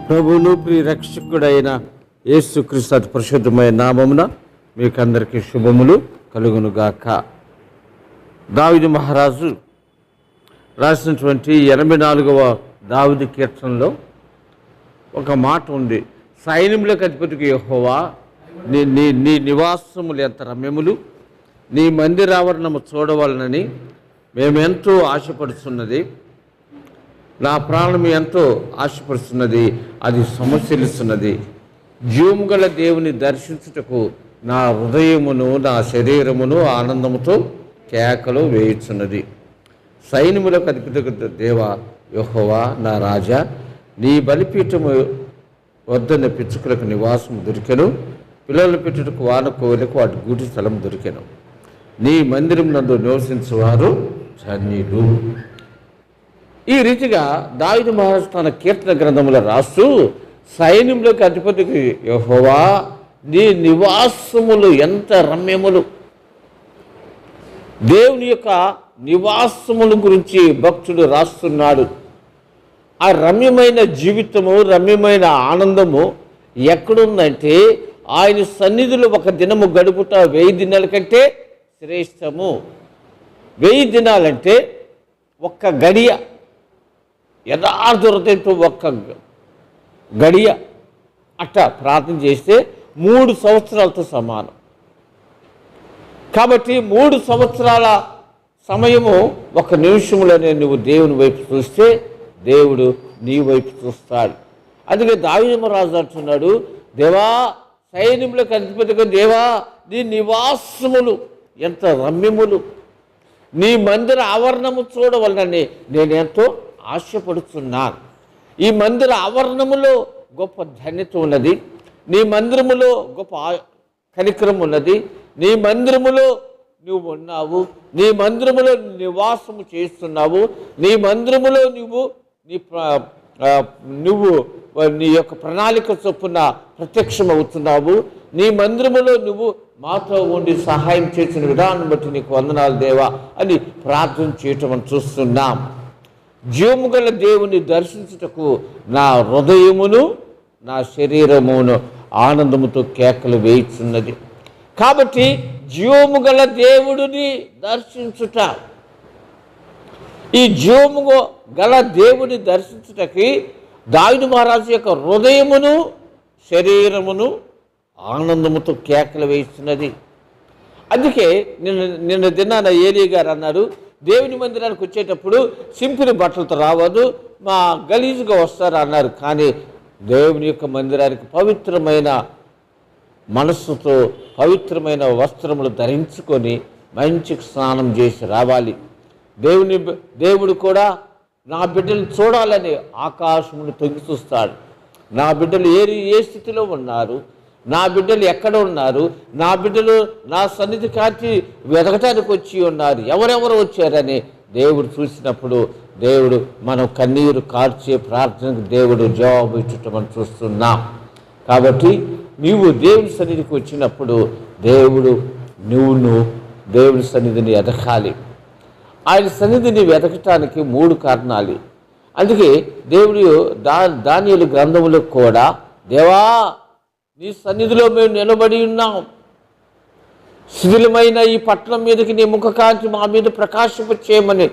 ప్రభువును ప్రియరక్షకుడైన యేసుక్రీస్తు అతి పరిశుద్ధమైన నామమున మీకందరికీ శుభములు కలుగునుగాక. దావీదు మహారాజు రాసినటువంటి 84వ దావీదు కీర్తనలో ఒక మాట ఉంది. సైన్యములకు అధిపతికి యెహోవా, నీ నివాసములు ఎంత రమ్యములు, నీ మందిరావరణము చూడవలనని మేమెంతో ఆశపడుతున్నది. నా ప్రాణం ఎంతో ఆశపడుతున్నది, అది సమస్యలుస్తున్నది. జీవము గల దేవుని దర్శించుటకు నా హృదయమును నా శరీరమును ఆనందముతో కేకలు వేయుచున్నది. సైన్యములకు అధిపతికి దేవా యెహోవా నా రాజా, నీ బలిపీఠము వద్దన పిచ్చుకలకు నివాసము దొరికెను, పిల్లలు పెట్టుటకు వాన కోవెలకు వాటి గూటి స్థలం దొరికెను. నీ మందిరం నందు నివసించువారు ధన్యులు. ఈ రీతిగా దావీదు మహారాజు తన కీర్తన గ్రంథములో రాస్తూ, సైన్యములకు అధిపతికి యెహోవా, నీ నివాసములు ఎంత రమ్యములు. దేవుని యొక్క నివాసముల గురించి భక్తుడు రాస్తున్నాడు. ఆ రమ్యమైన జీవితము, రమ్యమైన ఆనందము ఎక్కడుందంటే ఆయన సన్నిధిలో ఒక దినము గడుపుట 1000 దినాల కంటే శ్రేష్టము. 1000 దినాలంటే ఒక్క గడియ, యథార్థ హృదయంతో ఒక్క గడియ అట్లా ప్రార్థన చేస్తే 3 సంవత్సరాలతో సమానం. కాబట్టి 3 సంవత్సరాల సమయము ఒక నిమిషంలోనే నువ్వు దేవుని వైపు చూస్తే దేవుడు నీ వైపు చూస్తాడు. అందుకే దావీదు మహారాజు అంటున్నాడు, దేవా సైన్యములకు అధిపతిగా దేవా, నీ నివాసములు ఎంత రమ్యములు, నీ మందిర ఆవరణము చూడవలనని నేను ఎంతో ఆశపడుతున్నాను. ఈ మందిర ఆవరణములో గొప్ప ధన్యత ఉన్నది, నీ మందిరములో గొప్ప కనికరం ఉన్నది, నీ మందిరములో నువ్వు ఉన్నావు, నీ మందిరములో నివాసము చేస్తున్నావు, నీ మందిరములో నువ్వు నీ యొక్క ప్రణాళిక చొప్పున ప్రత్యక్షమవుతున్నావు, నీ మందిరములో నువ్వు మాతో ఉండి సహాయం చేసిన విధానం బట్టి నీకు వందనాలు దేవా అని ప్రార్థన చేయటం అని చూస్తున్నాం. జీవము గల దేవుని దర్శించుటకు నా హృదయమును నా శరీరమును ఆనందముతో కేకలు వేయుచున్నది. కాబట్టి జీవము గల దేవుడిని దర్శించుట, ఈ జీవము గల దేవుని దర్శించుటకి దావీదు మహారాజు యొక్క హృదయమును శరీరమును ఆనందముతో కేకలు వేస్తున్నది. అందుకే నిన్న దినాన ఏలీ గారు అన్నారు, దేవుని మందిరానికి వచ్చేటప్పుడు సింపుల్ బట్టలతో రావద్దు, మా గలీజుగా వస్తారు అన్నారు. కానీ దేవుని యొక్క మందిరానికి పవిత్రమైన మనస్సుతో పవిత్రమైన వస్త్రములు ధరించుకొని మంచి స్నానం చేసి రావాలి. దేవుడు కూడా నా బిడ్డలు చూడాలని ఆకాశమును తొంగి చూస్తాడు. నా బిడ్డలు ఏ స్థితిలో ఉన్నారు, నా బిడ్డలు ఎక్కడ ఉన్నారు, నా బిడ్డలు నా సన్నిధి కాచి వెతకటానికి వచ్చి ఉన్నారు, ఎవరెవరు వచ్చారని దేవుడు చూసినప్పుడు దేవుడు మనం కన్నీరు కార్చే ప్రార్థనకు దేవుడు జవాబు ఇచ్చటం మనం చూస్తున్నాం. కాబట్టి నీవు దేవుని సన్నిధికి వచ్చినప్పుడు నువ్వు దేవుని సన్నిధిని ఎదగాలి. ఆయన సన్నిధిని వెతకటానికి 3 కారణాలు. అందుకే దేవుడు దానియేలు గ్రంథములో కూడా, దేవా నీ సన్నిధిలో మేము నిలబడి ఉన్నాం, శిథిలమైన ఈ పట్టణం మీదకి నీ ముఖకాంతి మా మీద ప్రకాశింపచేయమని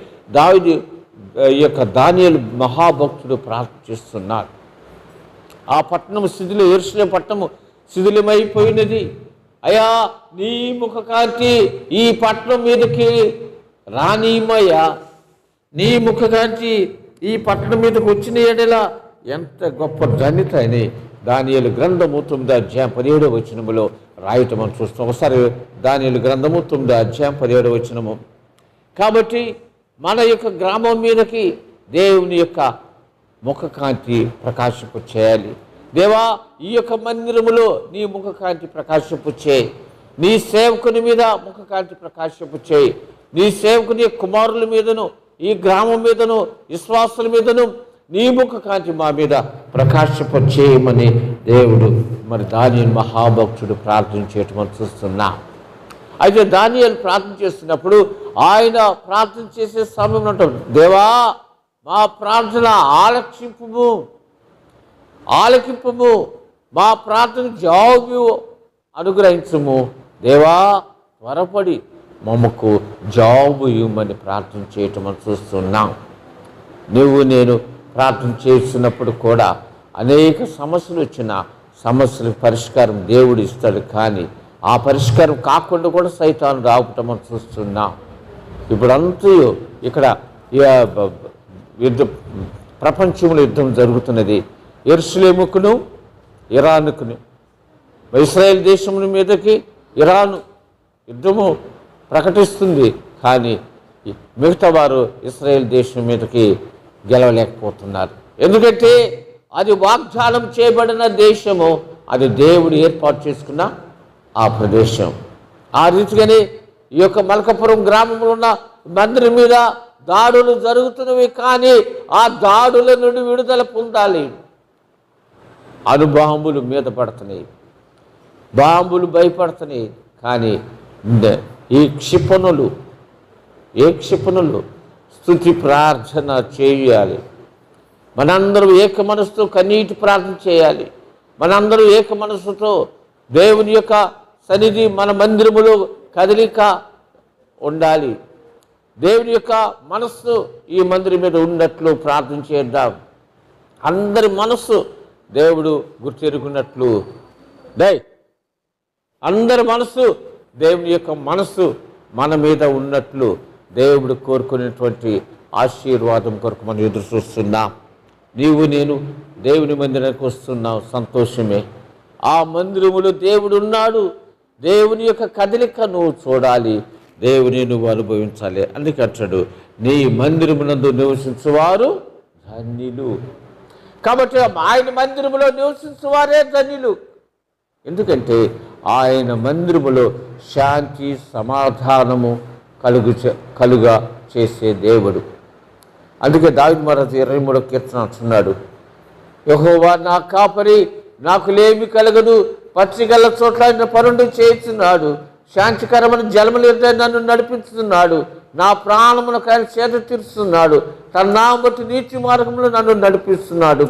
దానియేలు మహాభక్తుడు ప్రార్థన చేస్తున్నాడు. ఆ పట్టణం యెరూషలేము పట్టణము శిథిలమైపోయినది. అయ్యా నీ ముఖకాంతి ఈ పట్టణం మీదకి రానిమయ్యా, నీ ముఖకాంతి ఈ పట్టణం మీదకి వచ్చిన ఎడల ఎంత గొప్ప ధన్యత అని దానియేలు గ్రంథము 9వ అధ్యాయం 17వ వచనములో రాయటం మనం చూస్తాం. ఒకసారి దానియేలు గ్రంథము 9వ అధ్యాయం 17వ వచనము. కాబట్టి మన యొక్క గ్రామం మీదకి దేవుని యొక్క ముఖకాంతి ప్రకాశింపు చేయాలి. దేవా ఈ యొక్క మందిరములో నీ ముఖకాంతి ప్రకాశింపు చేయి, నీ సేవకుని మీద ముఖకాంతి ప్రకాశింపు చేయి, నీ సేవకుని కుమారుల మీదను ఈ గ్రామం మీదను విశ్వాసుల మీదను నీ ముఖకాంతి మా మీద ప్రకాశింపు చేయమని దేవుడు దానియేలు మహాభక్తుడు ప్రార్థన చేయటం మనం చూస్తున్నా. అయితే దానియేలు ప్రార్థన చేస్తున్నప్పుడు ఆయన ప్రార్థన చేసే సమయంలో దేవా మా ప్రార్థన ఆలక్షింపుము, ఆలకింపుము, మా ప్రార్థన జవాబు అనుగ్రహించుము. దేవా త్వరపడి మమ్మకు జవాబు ఇవ్వమని ప్రార్థన చేయటం మనం చూస్తున్నాం. నువ్వు నేను ప్రార్థన చేస్తున్నప్పుడు కూడా అనేక సమస్యలు వచ్చిన సమస్యలకు పరిష్కారం దేవుడు ఇస్తాడు. కానీ ఆ పరిష్కారం కాకుండా కూడా సైతాను రావటం మనం చూస్తున్నాం. ఇప్పుడంతా ఇక్కడ యుద్ధం, ప్రపంచంలో యుద్ధం జరుగుతున్నది. యెరూషలేముకును ఇరానుకును, ఇశ్రాయేల్ దేశం మీదకి ఇరాను యుద్ధము ప్రకటిస్తుంది. కానీ మిగతా వారు ఇశ్రాయేల్ దేశం మీదకి గెలవలేకపోతున్నారు. ఎందుకంటే అది వాగ్దానం చేయబడిన దేశము, అది దేవుడు ఏర్పాటు చేసుకున్న ఆ ప్రదేశం. ఆ రీతిగానే ఈ యొక్క మల్కాపురం గ్రామంలో ఉన్న మందిరం మీద దాడులు జరుగుతున్నవి. కానీ ఆ దాడుల నుండి విడుదల పొందాలి. అణుబాంబులు మీద పడుతున్నాయి, బాంబులు భయపడుతున్నాయి. కానీ ఈ క్షిపణులు స్తుతి ప్రార్థన చేయాలి. మనందరూ ఏక మనసుతో కన్నీటి ప్రార్థన చేయాలి. మనందరూ ఏక మనసుతో దేవుని యొక్క సన్నిధి మన మందిరములో కదలిక ఉండాలి. దేవుని యొక్క మనస్సు ఈ మందిరం మీద ఉన్నట్లు ప్రార్థన చేద్దాం. అందరి మనస్సు దేవుడు గుర్తెరుగున్నట్లు, అందరి మనస్సు దేవుని యొక్క మనస్సు మన మీద ఉన్నట్లు దేవుడు కోరుకునేటువంటి ఆశీర్వాదం కొరకు మనం ఎదురు చూస్తున్నాం. నీవు నేను దేవుని మందిరానికి వస్తున్నావు, సంతోషమే. ఆ మందిరములో దేవుడు ఉన్నాడు. దేవుని యొక్క కదలిక నువ్వు చూడాలి, దేవుని నువ్వు అనుభవించాలి. అందుకంటాడు, నీ మందిరమునందు నివసించువారు ధన్యులు. కాబట్టి ఆయన మందిరములో నివసించువారే ధన్యులు. ఎందుకంటే ఆయన మందిరములో శాంతి సమాధానము కలుగా చేసే దేవుడు. అందుకే దావీదు మహారాజు 23వ కీర్తన అంటున్నాడు, యెహోవా నా కాపరి, నాకు లేమి కలగదు. పచ్చిగల చోట్ల ఆయన పరుండు చేస్తున్నాడు. శాంతికరమైన జలముల యొద్ద నన్ను నడిపిస్తున్నాడు. నా ప్రాణమునకు ఆయన చేత తీరుస్తున్నాడు. తన నామం బట్టి నీతి మార్గంలో నన్ను నడిపిస్తున్నాడు.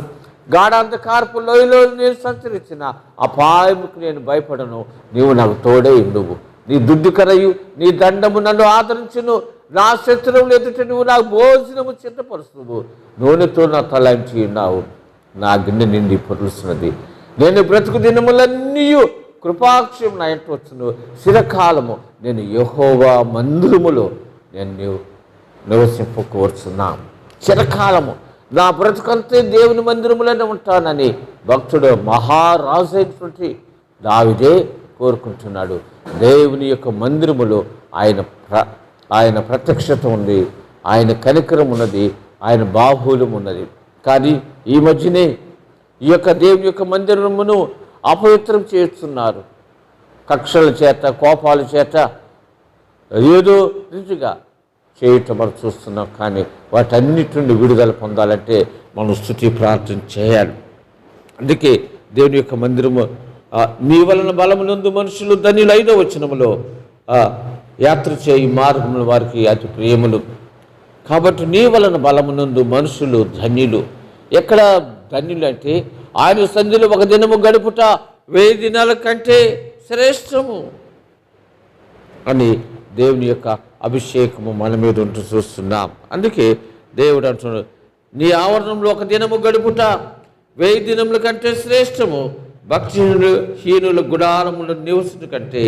గాఢాంధకారపు లోయలో నేను సంచరించిన అపాయముకు నేను భయపడను. నీవు నాకు తోడే ఉండువు. నీ దుడ్డుకరయు నీ దండము నన్ను ఆదరించును. నా శత్రువులు ఎదుట నువ్వు నాకు భోజనము సిద్ధపరుస్తున్నావు. నూనెతో నా తలంచి ఉన్నావు. నా గిన్నె నిండి పొరులుస్తున్నది. నేను బ్రతుకు దినములన్నీ కృపాక్షయం నా ఇంట వచ్చును. చిరకాలము నేను యెహోవా మందిరములో నేను నివసింపకూర్చున్నాను. చిరకాలము నా బ్రతుకంతే దేవుని మందిరములోనే ఉంటానని భక్తుడు మహారాజు అయినటువంటి దావీదే కోరుకుంటున్నాడు. దేవుని యొక్క మందిరములో ఆయన ప్రత్యక్షత ఉంది, ఆయన కనికరం ఉన్నది, ఆయన బాహుల్యం ఉన్నది. కానీ ఈ మధ్యనే ఈ యొక్క దేవుని యొక్క మందిరమును అపవిత్రం చేస్తున్నారు. కక్షల చేత, కోపాల చేత ఏదో రుచిగా చేయటం మనం చూస్తున్నాం. కానీ వాటన్నిటి నుండి విడుదల పొందాలంటే మనం స్తుతి ప్రార్థన చేయాలి. అందుకే దేవుని యొక్క మందిరము మీ వలన బలమునందు మనుషులు ధన్యులు 5వ వచనములో యాత్ర చేయి మార్గములు వారికి అతి ప్రియములు. కాబట్టి నీ వలన బలమునందు మనుషులు ధన్యులు. ఎక్కడ ధన్యులు అంటే ఆయన సంధిలో ఒక దినము గడుపుట 1000 దినాల కంటే శ్రేష్టము అని దేవుని యొక్క అభిషేకము మన మీద ఉంటూ చూస్తున్నాం. అందుకే దేవుడు అంటున్నాడు, నీ ఆవరణంలో ఒక దినము గడుపుట 1000 దినముల కంటే శ్రేష్టము. భక్తిహీనుల గుడారముల నివసించు కంటే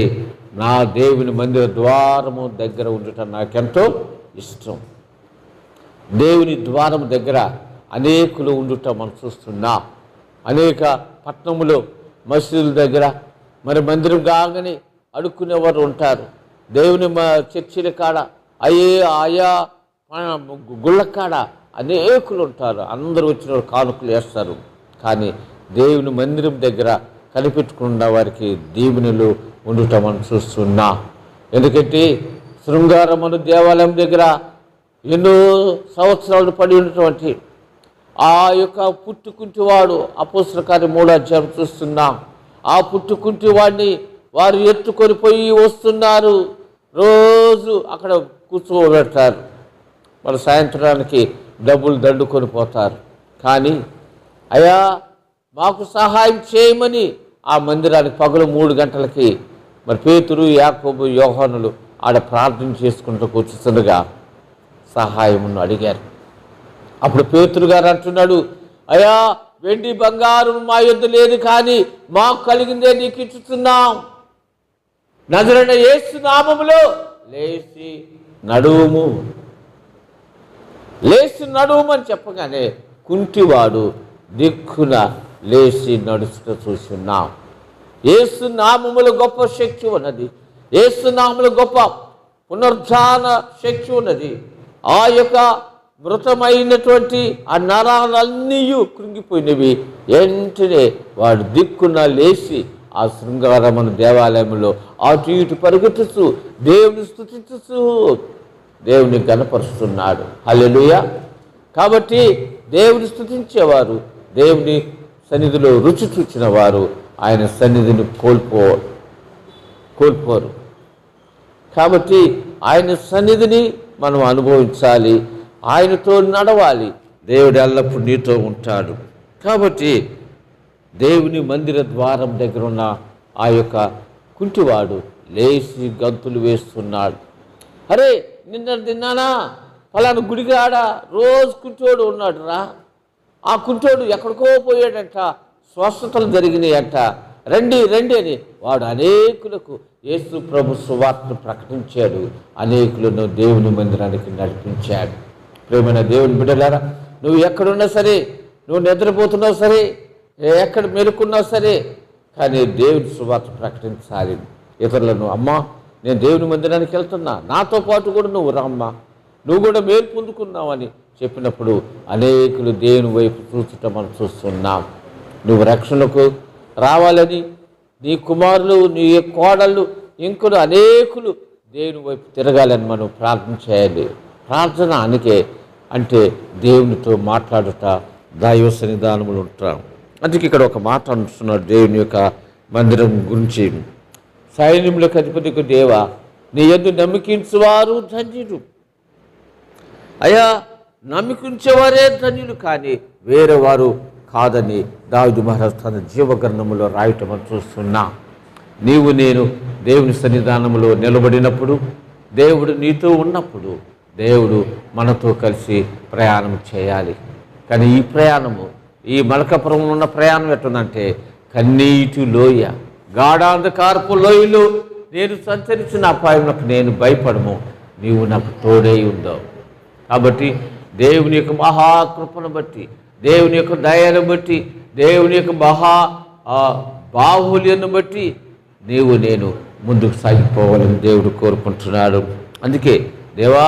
నా దేవుని మందిర ద్వారము దగ్గర ఉండటం నాకెంతో ఇష్టం. దేవుని ద్వారము దగ్గర అనేకులు ఉండుట మనం చూస్తున్నాం. అనేక పట్టణములో మసీదుల దగ్గర మరి మందిరం కాగానే అడుక్కునేవారు ఉంటారు. దేవుని చర్చిల కాడ ఆయా గుళ్ళ కాడ అనేకులు ఉంటారు. అందరూ వచ్చిన కానుకలు వేస్తారు. కానీ దేవుని మందిరం దగ్గర కనిపెట్టుకున్న వారికి దీవెనలు ఉండటం మనం చూస్తున్నా. ఎందుకంటే శృంగారమును దేవాలయం దగ్గర ఎన్నో సంవత్సరాలు పడి ఉన్నటువంటి ఆ యొక్క పుట్టుకుంటివాడు అపోస్తలుల కార్యం 3వ అధ్యాయం చూస్తున్నాం. ఆ పుట్టుకుంటివాడిని వారు ఎత్తుకొని పోయి వస్తున్నారు. రోజు అక్కడ కూర్చోబెడతారు. వాళ్ళు సాయంత్రానికి డబ్బులు దండుకొని పోతారు. కానీ అయ్యా మాకు సహాయం చేయమని ఆ మందిరానికి పగలు 3 గంటలకి మరి పేతురు, యాకోబు, యోహానులు ఆడ ప్రార్థన చేసుకుంటూ కూర్చుండగా సహాయమును అడిగారు. అప్పుడు పేతురు గారు అంటున్నాడు, అయ్యా వెండి బంగారం మా యొద్ద లేదు, కానీ మాకు కలిగిందే నీకు ఇచ్చుతున్నాం. నజరైన యేసు నామములో లేచి నడువుము, లేచి నడువుమని చెప్పగానే కుంటివాడు దిక్కున లేచి నడుచుట చూస్తున్నాం. యేసు నామములో గొప్ప శక్తి ఉన్నది. యేసు నామములో గొప్ప పునరుద్ధాన శక్తి ఉన్నది. ఆ యొక్క మృతమైనటువంటి ఆ నరాలన్నీ కృంగిపోయినవి. వెంటనే వాడు దిక్కున లేచి ఆ శృంగారమను దేవాలయంలో అటు ఇటు పరిగెత్తుతూ దేవుని స్తుతిస్తూ దేవుని గణపరుస్తున్నాడు. హల్లెలూయా. కాబట్టి దేవుని స్తుతించేవారు, దేవుని సన్నిధిలో రుచి చూచిన వారు ఆయన సన్నిధిని కోల్పోరు. కాబట్టి ఆయన సన్నిధిని మనం అనుభవించాలి, ఆయనతో నడవాలి. దేవుడు ఎల్లప్పుడూ నీతో ఉంటాడు. కాబట్టి దేవుని మందిర ద్వారం దగ్గర ఉన్న ఆ యొక్క కుంటివాడు లేచి గంతులు వేస్తున్నాడు. అరే నిన్నానా ఫలానా గుడికి ఆడ రోజు కుంటోడు ఉన్నాడు రా, ఆ కుంటోడు ఎక్కడికో పోయాడంట, స్వస్థతలు జరిగినాయంట, రండి రండి అని వాడు అనేకులకు యేసు ప్రభు సువార్తను ప్రకటించాడు. అనేకులను దేవుని మందిరానికి నడిపించాడు. ప్రేమైన దేవుని బిడ్డలారా, నువ్వు ఎక్కడున్నా సరే, నువ్వు నిద్రపోతున్నావు సరే, ఎక్కడ మెలుకున్నా సరే, కానీ దేవుని సువార్త ప్రకటించాలి. ఇతరులను, అమ్మా నేను దేవుని మందిరానికి వెళ్తున్నా, నాతో పాటు కూడా నువ్వు రామ్మా, నువ్వు కూడా మేలు పొందుకున్నావని చెప్పినప్పుడు అనేకులు దేవుని వైపు చూచుట మనం చూస్తున్నాం. నువ్వు రక్షణకు రావాలని నీ కుమారులు, నీ కోడళ్ళు, ఇంకొను అనేకులు దేవుని వైపు తిరగాలని మనం ప్రార్థన చేయాలి. ప్రార్థన అంటే దేవునితో మాట్లాడుట, దైవ సన్నిధానములు ఉంటాం. అందుకే ఇక్కడ ఒక మాట అంటున్నాడు దేవుని యొక్క మందిరం గురించి. సైన్యములకు అధిపతికి దేవా, నీ యందు నమ్మకించువారు ధన్యులు. అయ్యా నమ్మకించేవారే ధన్యులు, కానీ వేరే వారు కాదని దావీదు మహారాజు తన జీవగ్రంథములో రాయటం అని చూస్తున్నా. నీవు నేను దేవుని సన్నిధానములో నిలబడినప్పుడు, దేవుడు నీతో ఉన్నప్పుడు, దేవుడు మనతో కలిసి ప్రయాణం చేయాలి. కానీ ఈ ప్రయాణము, ఈ మలకాపురం ఉన్న ప్రయాణం ఎట్టుందంటే కన్నీటి లోయ, గాఢాంధకారపు లోయలో నేను సంచరించిన అపాయములకు నేను భయపడము, నీవు నాకు తోడై ఉందావు. కాబట్టి దేవుని యొక్క మహాకృపను బట్టి, దేవుని యొక్క దయను బట్టి, దేవుని యొక్క బాహుల్యను బట్టి నీవు నేను ముందుకు సాగిపోవాలని దేవుడు కోరుకుంటున్నాడు. అందుకే దేవా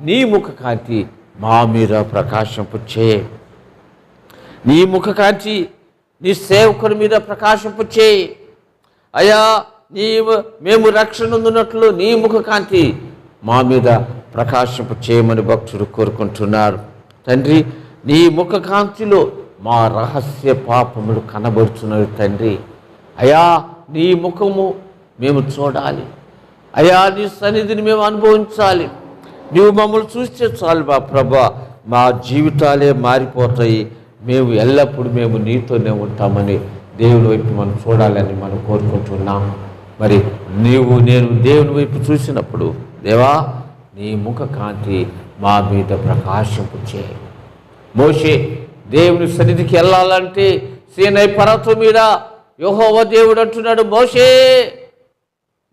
నీ ముఖ కాంతి మా మీద ప్రకాశింపు చేయి, నీ ముఖ కాంతి నీ సేవకుని మీద ప్రకాశింపు చేయి. అయ్యా మేము రక్షణ పొందినట్లు నీ ముఖ కాంతి మా మీద ప్రకాశింపు చేయమని భక్తుడు కోరుకుంటున్నారు. తండ్రి నీ ముఖ కాంతిలో మా రహస్య పాపములు కనబడుతున్నవి తండ్రి. అయా నీ ముఖము మేము చూడాలి, అయా నీ సన్నిధిని మేము అనుభవించాలి. నీవు మమ్మల్ని చూస్తే చాలు మా ప్రభా, మా జీవితాలే మారిపోతాయి. మేము ఎల్లప్పుడూ మేము నీతోనే ఉంటామని దేవుని వైపు మనం చూడాలని మనం కోరుకుంటున్నాం. మరి నేను దేవుని వైపు చూసినప్పుడు దేవా నీ ముఖ కాంతి మా మీద ప్రకాశింపు చేయి. మోషే దేవుని సన్నిధికి వెళ్ళాలంటే సీనాయి పర్వతం మీద యెహోవా దేవుడు అంటున్నాడు, మోషే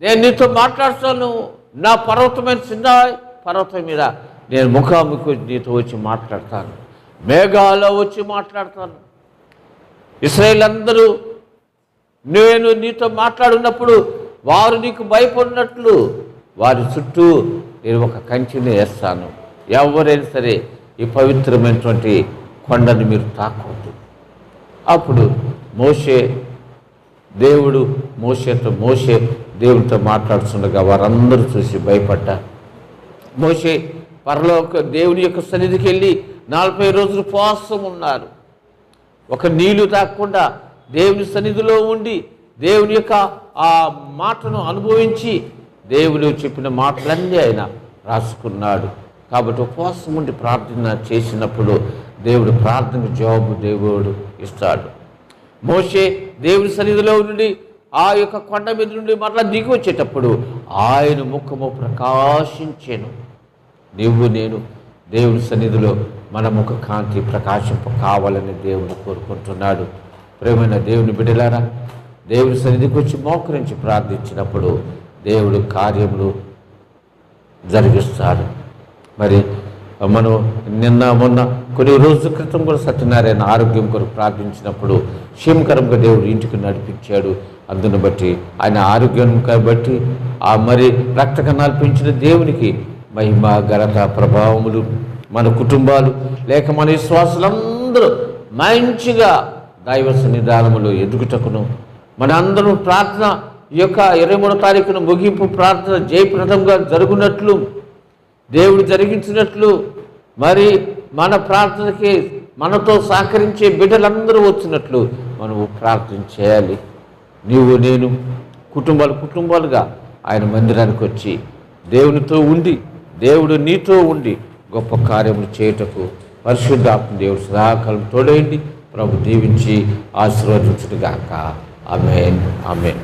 నేను నీతో మాట్లాడుతాను, నా పర్వతమైన సీనాయి పర్వతం మీద నేను ముఖాముఖి నీతో వచ్చి మాట్లాడతాను, మేఘాల్లో వచ్చి మాట్లాడతాను. ఇశ్రాయేలు అందరూ నేను నీతో మాట్లాడినప్పుడు వారు నీకు భయపడినట్లు వారి చుట్టూ నేను ఒక కంచెని వేస్తాను. ఎవరైనా సరే ఈ పవిత్రమైనటువంటి కొండని మీరు తాకూడదు. అప్పుడు మోషే దేవునితో మాట్లాడుతుండగా వారందరూ చూసి భయపడ్డారు. మోషే పరలోక దేవుని యొక్క సన్నిధికి వెళ్ళి 40 రోజులు ఉపవాసం ఉన్నారు. ఒక నీళ్లు తాగకుండా దేవుని సన్నిధిలో ఉండి దేవుని యొక్క ఆ మాటను అనుభవించి దేవుడు చెప్పిన మాటలన్నీ ఆయన రాసుకున్నాడు. కాబట్టి ఉపవాసం ఉండి ప్రార్థన చేసినప్పుడు దేవుడు ప్రార్థనకు జవాబు దేవుడు ఇస్తాడు. మోషే దేవుని సన్నిధిలో నుండి ఆ యొక్క కొండ మీద నుండి మరలా దిగి వచ్చేటప్పుడు ఆయన ముఖము ప్రకాశించెను. నువ్వు నేను దేవుని సన్నిధిలో మన ముఖ కాంతి ప్రకాశింప కావాలని దేవుడు కోరుకుంటున్నాడు. ప్రేమైన దేవుని బిడ్డలారా, దేవుని సన్నిధికి వచ్చి మోకరించి ప్రార్థించినప్పుడు దేవుడు కార్యములు జరిగిస్తాడు. మరి మనం మొన్న కొన్ని రోజుల క్రితం కూడా సత్యనారాయణ ఆరోగ్యం కొరకు ప్రార్థించినప్పుడు క్షేమకరంగా దేవుడు ఇంటికి నడిపించాడు. అందును బట్టి ఆయన ఆరోగ్యం బట్టి మరి రక్త కణాలు పెంచిన దేవునికి మహిమ ఘనత ప్రభావములు మన కుటుంబాలు లేక మన విశ్వాసులందరూ మంచిగా దైవ సన్నిధానములో ఎదుగుటకును మన అందరూ ప్రార్థన ఈ యొక్క 23వ తారీఖున ముగింపు ప్రార్థన జయప్రదంగా జరుగునట్లు దేవుడు జరిగించినట్లు మరి మన ప్రార్థనకి మనతో సహకరించే బిడ్డలందరూ వచ్చినట్లు మనము ప్రార్థన చేయాలి. నీవు నేను కుటుంబాలుగా ఆయన మందిరానికి వచ్చి దేవునితో ఉండి దేవుడు నీతో ఉండి గొప్ప కార్యములు చేయుటకు పరిశుద్ధాత్మ దేవుడు సదాకాలం తోడేయండి. ప్రభు దీవించి ఆశీర్వదించుగాక. ఆమేన్, ఆమేన్.